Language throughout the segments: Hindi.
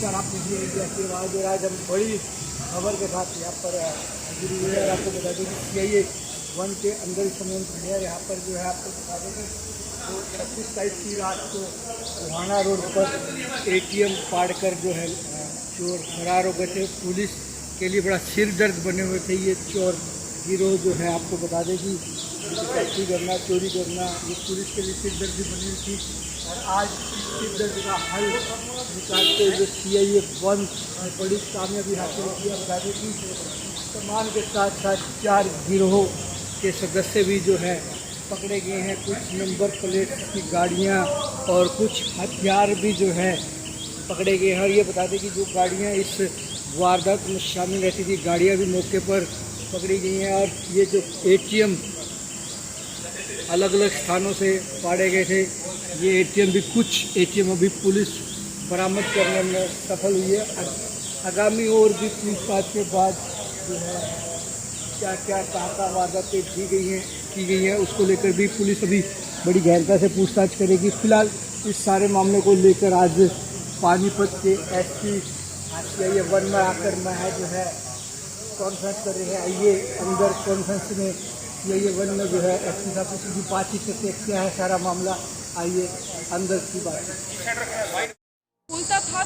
नमस्कार। आप मुझे इंडिया की आवाज़ और आज हम बड़ी खबर के साथ यहाँ पर हाजिर हुए हैं। आपको बता दें कि CIA-1 के अंदर इस समय है। यहाँ पर जो है आपको बता दें कि 26 की रात को गोहाना रोड पर ATM फाड़ कर जो है चोर फरार हो गए थे। पुलिस के लिए बड़ा सिर दर्द बने हुए थे ये चोर गिरोह जो है। आपको बता दें कि डकैती करना, चोरी करना, ये पुलिस के लिए सिर दर्द बनी हुई थी। और आज इस सिर दर्द का हल निकालते हुए CIA-1 बड़ी कामयाबी हासिल की है। बता दें कि सामान के साथ साथ 4 गिरोहों के सदस्य भी जो है पकड़े गए हैं। कुछ नंबर प्लेट की गाड़ियां और कुछ हथियार भी जो है पकड़े गए हैं। और ये बता दें कि जो गाड़ियां इस वारदात में शामिल रहती थी, गाड़ियां भी मौके पर पकड़ी गई हैं। और ये जो ATM अलग अलग स्थानों से फाड़े गए थे, ये ATM भी कुछ ATM अभी पुलिस बरामद करने में सफल हुई है। आगामी और भी पूछताछ के बाद जो है क्या क्या कहाँ वारदातें की गई हैं उसको लेकर भी पुलिस अभी बड़ी गहनता से पूछताछ करेगी। फिलहाल इस सारे मामले को लेकर आज पानीपत के SP CIA-1 में आकर मैं जो है कॉन्फ्रेंस कर रहे हैं। आइए अंदर कॉन्फ्रेंस में CIA-1 में जो है SP साहब से सीधी बातचीत करते हैं, क्या है सारा मामला। आइए अंदर की बात बोलता था।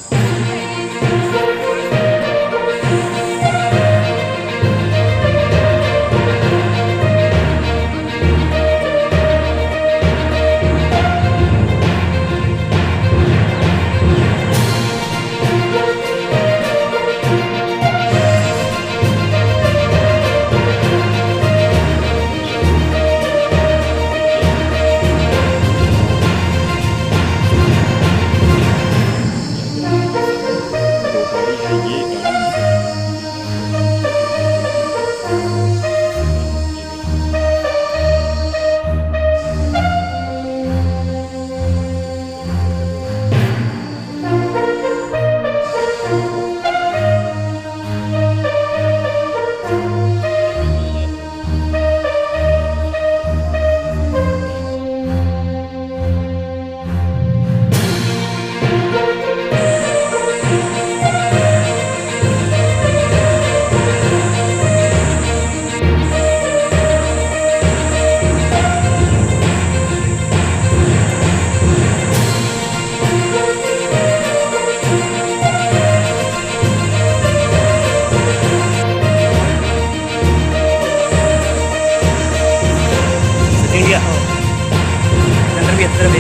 इंडिया अंदर भी अंदर भी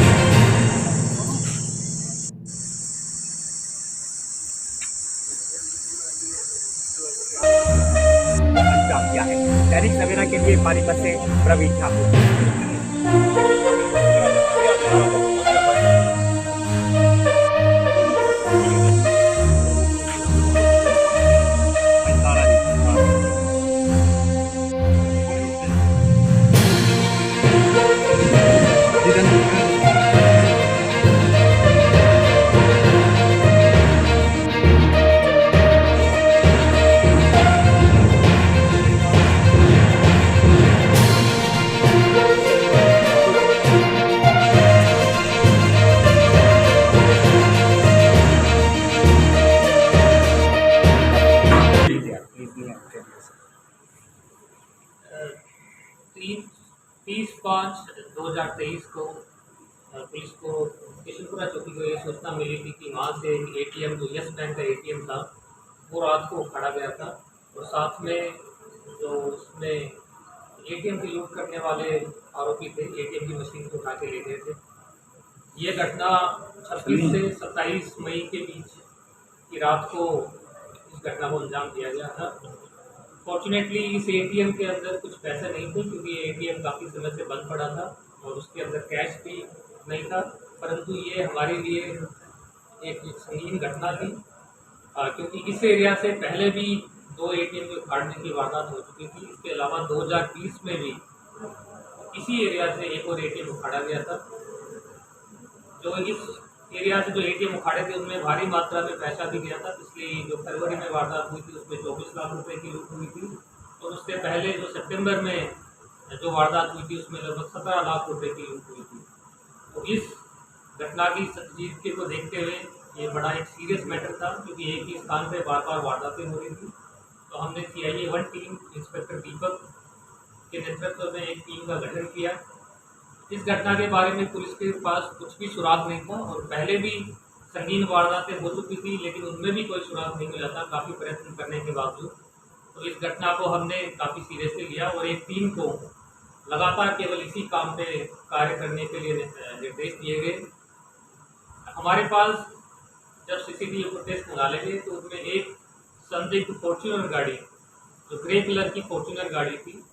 अंजाम दिया है। दैनिक सवेरा के लिए पानीपत से प्रवीण ठाकुर। तीन 30/5/2023 को पुलिस को किशनपुरा चौकी को ये सूचना मिली थी कि वहाँ से ATM जो यस बैंक का ATM था वो रात को खड़ा गया था। और साथ में जो उसमें ATM की लूट करने वाले आरोपी थे, ATM की मशीन को उठा के ले गए थे। ये घटना 26 से 27 मई के बीच की रात को इस घटना को अंजाम दिया गया था। फॉर्चुनेटली इस ATM के अंदर कुछ पैसे नहीं थे क्योंकि ATM काफ़ी समय से बंद पड़ा था और उसके अंदर कैश भी नहीं था। परंतु ये हमारे लिए एक संगीन घटना थी क्योंकि इस एरिया से पहले भी 2 ATM के फाड़ने की वारदात हो चुकी थी। इसके अलावा 2020 में भी इसी एरिया से एक और ATM उखाड़ा गया था। जो इस एरिया से जो ATM उखाड़े थे उनमें भारी मात्रा में पैसा भी गया था, इसलिए जो फरवरी में वारदात हुई थी उसमें 24 लाख रुपए की लूट हुई थी। और उससे पहले जो सितंबर में जो वारदात हुई थी उसमें लगभग 17 लाख रुपए की लूट हुई थी। तो इस घटना की संजीदगी को देखते हुए ये बड़ा एक सीरियस मैटर था, क्योंकि एक ही स्थान पे बार बार वारदातें हो रही थी। तो हमने CIA 1 टीम इंस्पेक्टर दीपक के नेतृत्व में एक टीम का गठन किया। इस घटना के बारे में पुलिस के पास कुछ भी सुराग नहीं था, और पहले भी संगीन वारदातें हो चुकी थी, लेकिन उनमें भी कोई सुराग नहीं मिला था काफ़ी प्रयत्न करने के बावजूद। तो इस घटना को हमने काफ़ी सीरियसली लिया और एक टीम को लगातार केवल इसी काम पे कार्य करने के लिए निर्देश दिए गए। हमारे पास जब CCTV फुटेज निकाले गए तो उसमें एक संदिग्ध फॉर्च्यूनर गाड़ी, जो ग्रे कलर की फॉर्च्यूनर गाड़ी थी,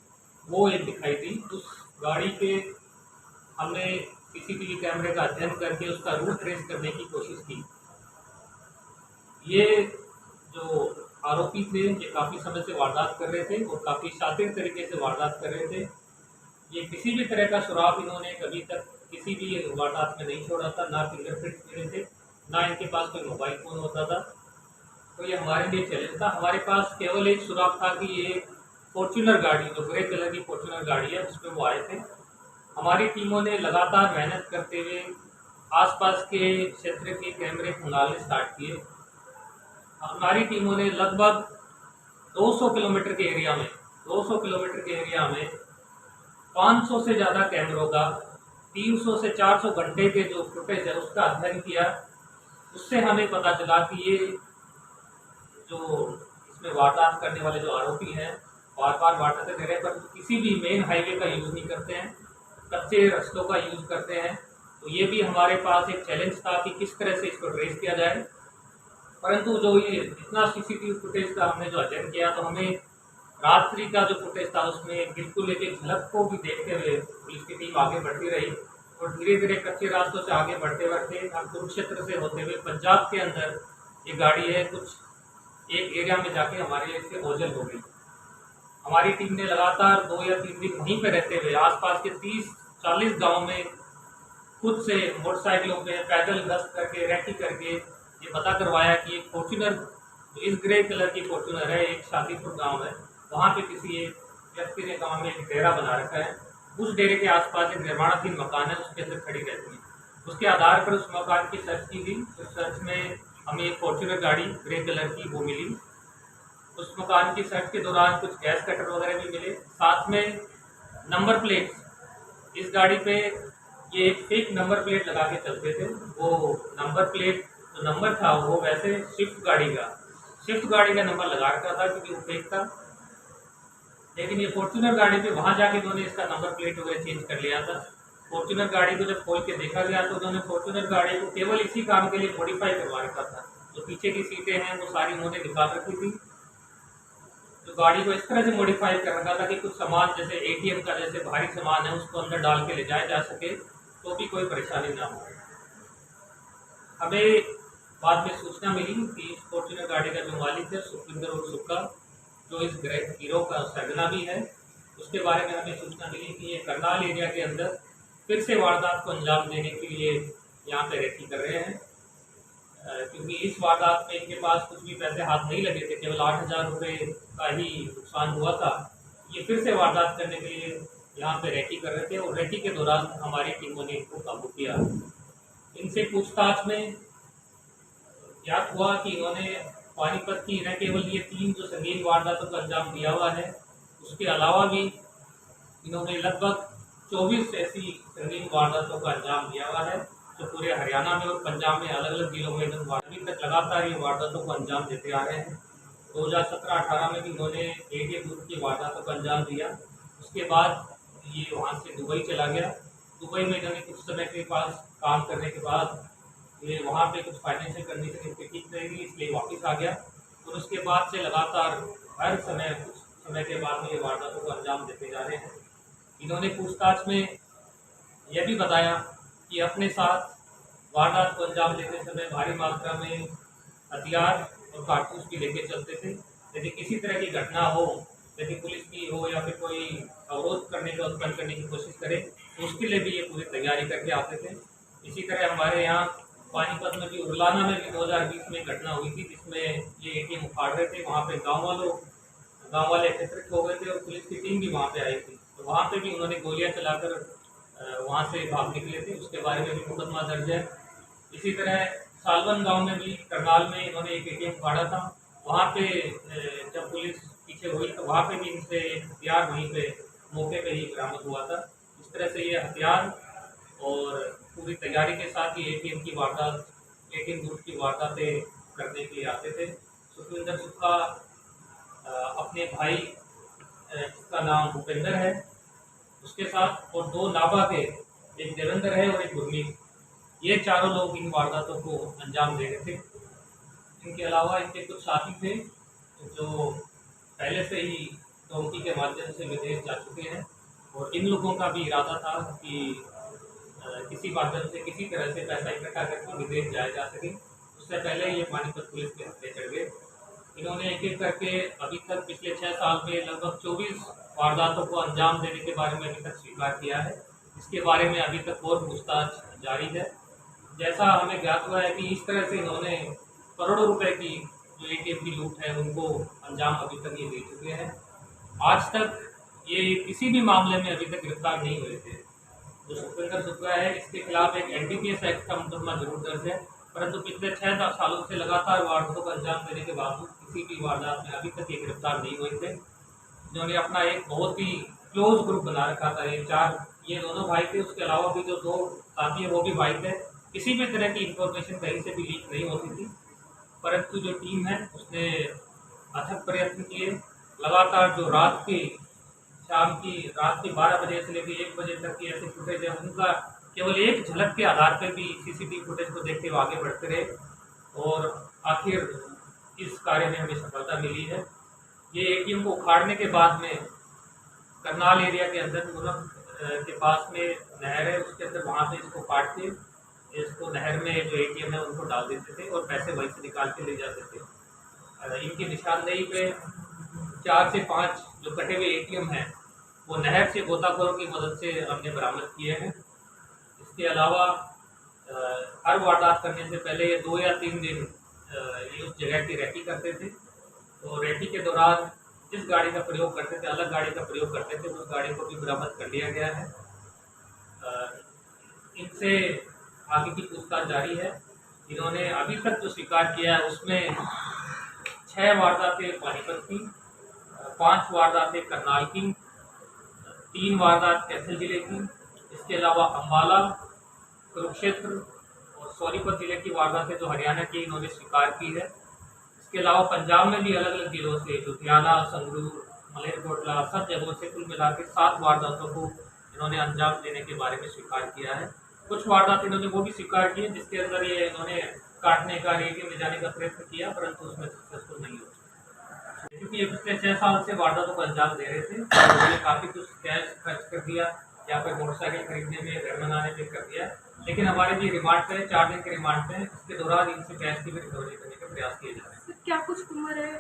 वो एक दिखाई दी। उस गाड़ी के हमने CCTV कैमरे का अध्ययन करके उसका रूट ट्रेस करने की कोशिश की। ये जो आरोपी थे ये काफ़ी समय से वारदात कर रहे थे और काफ़ी शातिर तरीके से वारदात कर रहे थे। ये किसी भी तरह का सुराग इन्होंने कभी तक किसी भी वारदात में नहीं छोड़ा था, ना फिंगरप्रिंट्स मिले थे, ना इनके पास कोई मोबाइल फ़ोन होता था। तो ये हमारे लिए चैलेंज था। हमारे पास केवल एक सुराग था कि ये फॉर्च्यूनर गाड़ी, जो ग्रे कलर की फॉर्च्यूनर गाड़ी है, उस पर वो आए थे। हमारी टीमों ने लगातार मेहनत करते हुए आसपास के क्षेत्र के कैमरे खंगालने स्टार्ट किए। हमारी टीमों ने लगभग 200 किलोमीटर के एरिया में 500 से ज़्यादा कैमरों का 300 से 400 घंटे के जो फुटेज है उसका अध्ययन किया। उससे हमें पता चला कि ये जो इसमें वारदात करने वाले जो आरोपी हैं बार बार वारदातें दे रहे हैं, पर किसी भी मेन हाईवे का यूज़ नहीं करते हैं, कच्चे रास्तों का यूज़ करते हैं। तो ये भी हमारे पास एक चैलेंज था कि किस तरह से इसको ट्रेस किया जाए। परंतु जो ये इतना CCTV फुटेज का हमने जो अध्ययन किया, तो हमें रात्रि का जो फुटेज था उसमें बिल्कुल एक झलक को भी देखते हुए पुलिस की टीम आगे बढ़ती रही और धीरे धीरे कच्चे रास्तों से आगे बढ़ते बढ़ते हम कुरुक्षेत्र से होते हुए पंजाब के अंदर ये गाड़ी है कुछ एक एरिया में जाके हमारे से ओझल हो गई। हमारी टीम ने लगातार 2 या 3 दिन वहीं पर रहते हुए आसपास के 30-40 गाँव में खुद से मोटरसाइकिलों पे पैदल गश्त करके रैकी करके ये पता करवाया कि एक फॉर्च्यूनर, इस ग्रे कलर की फॉर्च्यूनर है, एक शादीपुर गांव है, वहाँ पे किसी एक व्यक्ति ने गांव में एक डेरा बना रखा है। उस डेरे के आसपास एक निर्माणाधीन मकान है, उसके अंदर खड़ी रहती है। उसके आधार पर उस मकान की सर्च की गई। उस सर्च में हमें एक फॉर्च्यूनर गाड़ी ग्रे कलर की वो मिली। उस मकान की सर्च के दौरान कुछ गैस कटर वगैरह भी मिले, साथ में नंबर प्लेट। इस गाड़ी पे ये एक फेक नंबर प्लेट लगा के चलते थे। वो नंबर प्लेट जो नंबर था वो वैसे स्विफ्ट गाड़ी का नंबर लगा रखा था, क्योंकि वो फेक था। लेकिन ये फॉर्च्यूनर गाड़ी पे वहाँ जाके उन्होंने इसका नंबर प्लेट वगैरह चेंज कर लिया था। फॉर्च्यूनर गाड़ी को जब खोल के देखा गया तो उन्होंने फॉर्च्यूनर गाड़ी को केवल इसी काम के लिए मॉडिफाई करवा रखा था। जो पीछे की सीटें हैं वो सारी उन्होंने निकाल रखी थी। तो गाड़ी को इस तरह से मॉडिफाई कर रखा था कि कुछ सामान जैसे ATM का जैसे भारी सामान है उसको अंदर डाल के ले जाया जा सके, तो भी कोई परेशानी ना हो। हमें बाद में सूचना मिली कि इस फॉर्च्यूनर गाड़ी का जो मालिक है सुखविंदर और सुक्का, जो इस गिरोह का सरगना भी है, उसके बारे में हमें सूचना मिली कि ये करनाल एरिया के अंदर फिर से वारदात को अंजाम देने के लिए यहाँ पे रेकी कर रहे हैं। क्योंकि इस वारदात में इनके पास कुछ भी पैसे हाथ नहीं लगे थे, केवल 8,000 रुपये का ही नुकसान हुआ था। ये फिर से वारदात करने के लिए यहाँ पे रेकी कर रहे थे और रेकी के दौरान हमारी टीमों ने इनको काबू किया। इनसे पूछताछ में ज्ञात हुआ कि इन्होंने पानीपत की न केवल ये 3 जो संगीन वारदातों का अंजाम दिया हुआ है, उसके अलावा भी इन्होंने लगभग 24 ऐसी संगीन वारदातों का अंजाम दिया हुआ है, जो पूरे हरियाणा में और पंजाब में अलग अलग जिलों में अभी तक लगातार ये वारदातों को अंजाम देते आ रहे हैं। 2017-18 में भी इन्होंने ATM लूट की वारदातों का अंजाम दिया। उसके बाद ये वहाँ से दुबई चला गया। दुबई में इन्होंने कुछ समय के पास काम करने के बाद ये वहाँ पे कुछ फाइनेंशियल कंडीशन इसकी ठीक रहेगी, इसलिए वापस आ गया। और उसके बाद से लगातार हर समय कुछ समय के बाद में ये वारदातों को अंजाम देते जा रहे हैं। इन्होंने पूछताछ में यह भी बताया कि अपने साथ वारदात को अंजाम देते समय भारी मात्रा में हथियार और कारतूस भी लेके चलते थे। यदि किसी तरह की घटना हो, यदि पुलिस की हो या फिर कोई अवरोध करने का उत्पन्न करने की कोशिश करे, तो उसके लिए भी ये पूरी तैयारी करके आते थे। इसी तरह हमारे यहाँ पानीपत में भी, उरलाना में भी 2020 में घटना हुई थी, जिसमें ये ATM उखाड़ रहे थे। वहाँ पे गाँव वाले एकत्रित हो गए थे और पुलिस की टीम भी वहाँ पे आई थी। तो वहाँ पे भी उन्होंने गोलियाँ चलाकर वहाँ से भाग निकले थे। उसके बारे में भी मुकदमा दर्ज है। इसी तरह सालवन गांव में भी करनाल में इन्होंने एक एटीएम फाड़ा था। वहाँ पे जब पुलिस पीछे हुई तो वहाँ पे भी इनसे एक हथियार वहीं पे मौके पे ही बरामद हुआ था। इस तरह से ये हथियार और पूरी तैयारी के साथ ही एटीएम लूट की वारदातें करने के लिए आते थे। सुखविंदर सुक्खा अपने भाई जिसका नाम भूपेंद्र है उसके साथ और 2 नाबालिग के, एक देवेंद्र है और एक गुरमीत, ये चारों लोग इन वारदातों को अंजाम दे रहे थे। इनके अलावा इनके कुछ साथी थे जो पहले से ही डोंकी के माध्यम से विदेश जा चुके हैं और इन लोगों का भी इरादा था कि किसी माध्यम से किसी तरह से पैसा इकट्ठा करके विदेश जाया जा सके। उससे पहले ये पानीपत पुलिस के हत्थे चढ़ गए। इन्होंने एक एक करके अभी तक पिछले 6 साल में लगभग 24 वारदातों को अंजाम देने के बारे में अभी तक स्वीकार किया है। इसके बारे में अभी तक और पूछताछ जारी है। जैसा हमें ज्ञात हुआ है कि इस तरह से इन्होंने करोड़ों रुपए की जो एटीएम की लूट है उनको अंजाम अभी तक ये दे चुके हैं। आज तक ये किसी भी मामले में अभी तक गिरफ्तार नहीं हुए थे। जो सुखविंदर सुक्खा है इसके खिलाफ एक एनडीपीएस एक्ट का मुकदमा जरूर दर्ज है, परंतु पिछले 6 सालों से लगातार वारदातों को अंजाम देने के बावजूद किसी भी वारदात में अभी तक ये गिरफ्तार नहीं हुए थे। जिन्होंने अपना एक बहुत ही क्लोज ग्रुप बना रखा था। ये दोनों भाई थे, उसके अलावा भी जो 2 साथी है वो भी भाई थे। किसी भी तरह की इंफॉर्मेशन कहीं से भी लीक नहीं होती थी, परंतु जो टीम है उसने अथक प्रयत्न किए। लगातार जो रात के 12 बजे से लेकर 1 बजे तक की ऐसे फुटेज है उनका केवल एक झलक के आधार पर भी सीसीटीवी फुटेज को देखते हुए आगे बढ़ते रहे और आखिर इस कार्य में हमें सफलता मिली है। ये एटीएम को उखाड़ने के बाद में करनाल एरिया के अंदर मुनक के पास में नहर है, उसके अंदर वहाँ पे इसको काट के इसको नहर में जो एटीएम है उनको डाल देते थे और पैसे वहीं से निकाल के ले जाते थे। इनकी निशानदेही पे 4 से 5 जो कटे हुए एटीएम हैं वो नहर से गोताखोरों की मदद से हमने बरामद किए हैं। इसके अलावा हर वारदात करने से पहले ये 2 या 3 दिन ये उस जगह की रेकी करते थे। तो रेकी के दौरान जिस गाड़ी का प्रयोग करते थे, अलग गाड़ी का प्रयोग करते थे, उस गाड़ी को भी बरामद कर लिया गया है। इनसे आगे की पूछताछ जारी है। इन्होंने अभी तक जो स्वीकार किया है उसमें 6 वारदातें पानीपत की, 5 वारदातें करनाल की, 3 वारदात कैथल जिले की, इसके अलावा अम्बाला, कुरुक्षेत्र और सोनीपत जिले की वारदातें जो हरियाणा की इन्होंने स्वीकार की है। इसके अलावा पंजाब में भी अलग अलग जिलों से लुधियाना, संगरूर, मलेरकोटला सब जगहों से कुल मिला के 7 वारदातों को इन्होंने अंजाम देने के बारे में स्वीकार किया है। कुछ वारदात इन्होंने वो भी स्वीकार की जिसके अंदर ये इन्होंने काटने का, एटीएम ले जाने का प्रयत्न किया, परंतु उसमें सक्सेसफुल नहीं हो। क्योंकि ये पिछले 6 साल से वारदातों को अंजाम दे रहे थे, उन्होंने काफ़ी कुछ कैश खर्च कर दिया या फिर मोटरसाइकिल खरीदने में, घर बनाने में कर दिया। लेकिन हमारे भी रिमांड पे 4 दिन के रिमांड पे इसके दौरान इनसे कैश की भी रिकवरी करने के प्रयास किए जा रहे हैं। क्या कुछ उम्र है?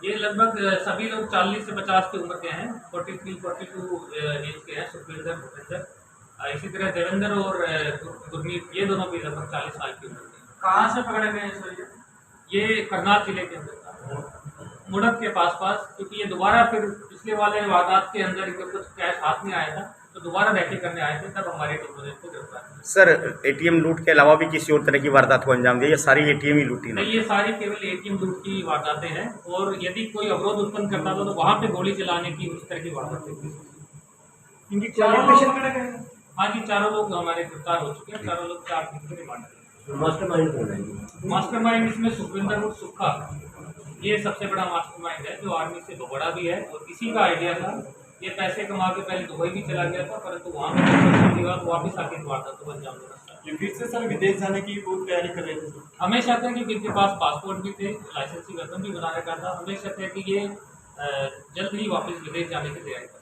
ये लगभग सभी लोग 40 से 50 की उम्र के हैं, 43-42 एज के हैं। सुखविंदर, भूपेंद्र, इसी तरह देवेंद्र और गुरमीत, ये दोनों भी लगभग 40 साल की उम्र के हैं। कहाँ से पकड़े गए सर? ये करनाल जिले के अंदर था, मुड़क के पास, क्योंकि ये दोबारा फिर पिछले वाले वारदात के अंदर इनको कुछ कैश हाथ में आया था तो दोबारा रैकी करने आए थे, तब हमारे टीम ने इसको गिरफ्तार किया। सर, एटीएम लूट के अलावा भी किसी और तरह की वारदात को अंजाम दिया या सारी एटीएम ही लूटी? नहीं, ये सारी केवल एटीएम लूट की वारदातें हैं और यदि कोई अवरोध उत्पन्न करता था तो वहाँ पे गोली चलाने की उस तरह की वारदातें थी। इनकी क्वालिफिकेशन पकड़े गए? हाँ जी, चारों लोग हमारे गिरफ्तार हो चुके हैं। चारों लोग 4 दिन के रिमांड पे। मास्टरमाइंड कौन है? मास्टरमाइंड इसमें सुखविंदर उर्फ सुक्खा, ये सबसे बड़ा मास्टरमाइंड है जो आर्मी से बड़ा भी है और इसी का आइडिया था। ये पैसे कमा के पहले दुबई भी चला गया था, परंतु वहाँ पर वापस आके वारदातों को अंजाम देना था। ये फिर से सर विदेश जाने की बहुत तैयारी कर रहे थे। हमेशा था कि इनके पास पासपोर्ट भी थे, लाइसेंसी वेपन भी बना रखा था। हमेशा था कि ये जल्द ही वापस विदेश जाने की तैयारी कर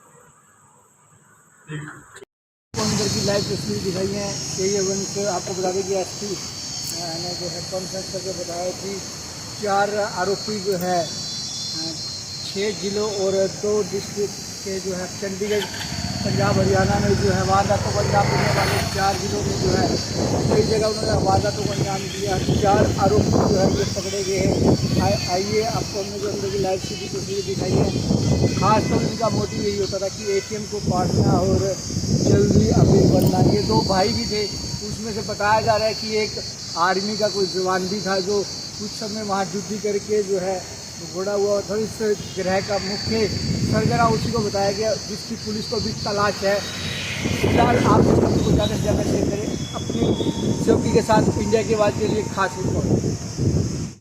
रहे थे। अंदर की लाइव तस्वीर दिखाई है। KA1 से आपको बता दें कि SP ने जो है कॉन्फ्रेंस करके बताया कि 4 आरोपी जो है 6 जिलों और 2 डिस्ट्रिक्ट के जो है चंडीगढ़, पंजाब, हरियाणा में जो है वारदातों को अंजाम देने वाले 4 जिलों में जो है कई जगह उन्होंने वारदातों को अंजाम दिया। 4 आरोपी जो है ये पकड़े गए हैं। आइए आपको हमने जो अंदर की लाइव सीधी तस्वीर दिखाई है। खासतौर इनका मोटिव यही होता था कि ATM को काटना और जल्दी अपील बनना। ये 2 भाई भी थे, उसमें उसमें से बताया जा रहा है कि एक आर्मी का कोई जवान भी था जो कुछ समय वहाँ ड्यूटी करके जो है घोड़ा हुआ था। इस ग्रह का मुख्य सरगना उसी को बताया गया, जिसकी पुलिस को भी तलाश है। फिलहाल आप इस खबर को ज़्यादा से ज़्यादा शेयर करें अपनी सेफ्टी के साथ। इंडिया की आवाज़ के लिए खास रिपोर्ट।